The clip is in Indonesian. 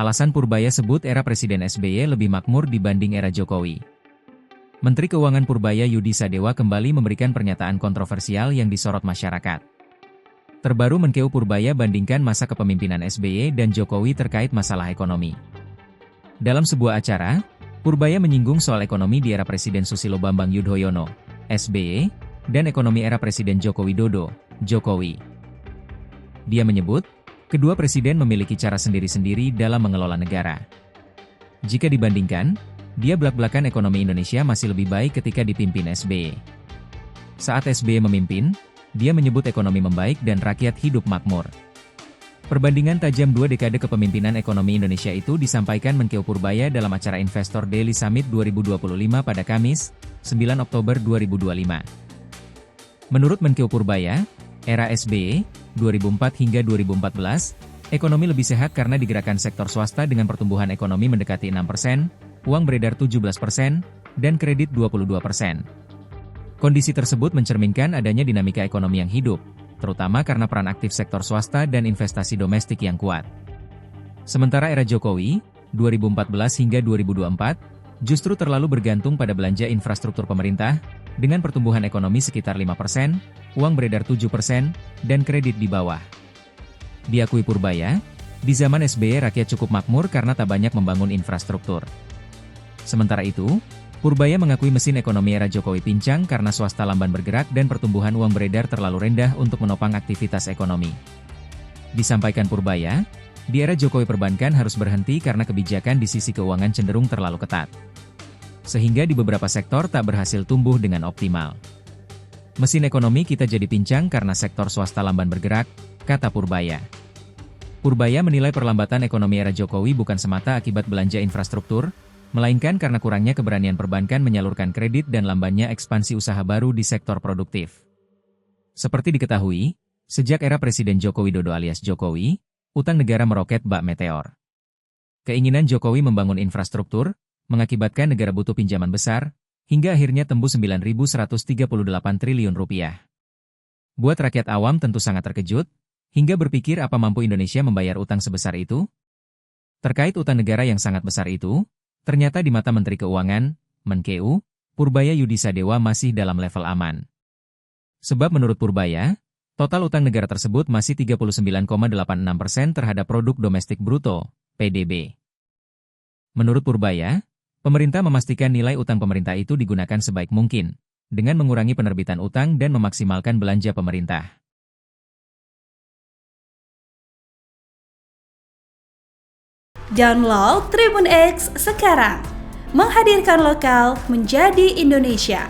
Alasan Purbaya sebut era Presiden SBY lebih makmur dibanding era Jokowi. Menteri Keuangan Purbaya Yudi Sadewa kembali memberikan pernyataan kontroversial yang disorot masyarakat. Terbaru Menkeu Purbaya bandingkan masa kepemimpinan SBY dan Jokowi terkait masalah ekonomi. Dalam sebuah acara, Purbaya menyinggung soal ekonomi di era Presiden Susilo Bambang Yudhoyono, SBY, dan ekonomi era Presiden Joko Widodo, Jokowi. Dia menyebut, kedua presiden memiliki cara sendiri-sendiri dalam mengelola negara. Jika dibandingkan, dia belak-belakan ekonomi Indonesia masih lebih baik ketika dipimpin SBY. Saat SBY memimpin, dia menyebut ekonomi membaik dan rakyat hidup makmur. Perbandingan tajam 2 dekade kepemimpinan ekonomi Indonesia itu disampaikan Menkeu Purbaya dalam acara Investor Daily Summit 2025 pada Kamis, 9 Oktober 2025. Menurut Menkeu Purbaya, era SBY, 2004 hingga 2014, ekonomi lebih sehat karena digerakkan sektor swasta dengan pertumbuhan ekonomi mendekati 6%, uang beredar 17%, dan kredit 22%. Kondisi tersebut mencerminkan adanya dinamika ekonomi yang hidup, terutama karena peran aktif sektor swasta dan investasi domestik yang kuat. Sementara era Jokowi, 2014 hingga 2024, justru terlalu bergantung pada belanja infrastruktur pemerintah, dengan pertumbuhan ekonomi sekitar 5%, uang beredar 7%, dan kredit di bawah. Diakui Purbaya, di zaman SBY rakyat cukup makmur karena tak banyak membangun infrastruktur. Sementara itu, Purbaya mengakui mesin ekonomi era Jokowi pincang karena swasta lamban bergerak dan pertumbuhan uang beredar terlalu rendah untuk menopang aktivitas ekonomi. Disampaikan Purbaya, di era Jokowi perbankan harus berhenti karena kebijakan di sisi keuangan cenderung terlalu ketat. Sehingga di beberapa sektor tak berhasil tumbuh dengan optimal. Mesin ekonomi kita jadi pincang karena sektor swasta lamban bergerak, kata Purbaya. Purbaya menilai perlambatan ekonomi era Jokowi bukan semata akibat belanja infrastruktur, melainkan karena kurangnya keberanian perbankan menyalurkan kredit dan lambannya ekspansi usaha baru di sektor produktif. Seperti diketahui, sejak era Presiden Joko Widodo alias Jokowi, utang negara meroket bak meteor. Keinginan Jokowi membangun infrastruktur, mengakibatkan negara butuh pinjaman besar, hingga akhirnya tembus 9.138 triliun rupiah. Buat rakyat awam tentu sangat terkejut, hingga berpikir apa mampu Indonesia membayar utang sebesar itu? Terkait utang negara yang sangat besar itu, ternyata di mata Menteri Keuangan, Menkeu, Purbaya Yudi Sadewa masih dalam level aman. Sebab menurut Purbaya, total utang negara tersebut masih 39,86% terhadap produk domestik bruto, PDB. Menurut Purbaya, pemerintah memastikan nilai utang pemerintah itu digunakan sebaik mungkin, dengan mengurangi penerbitan utang dan memaksimalkan belanja pemerintah. Download Tribun X sekarang, menghadirkan lokal menjadi Indonesia.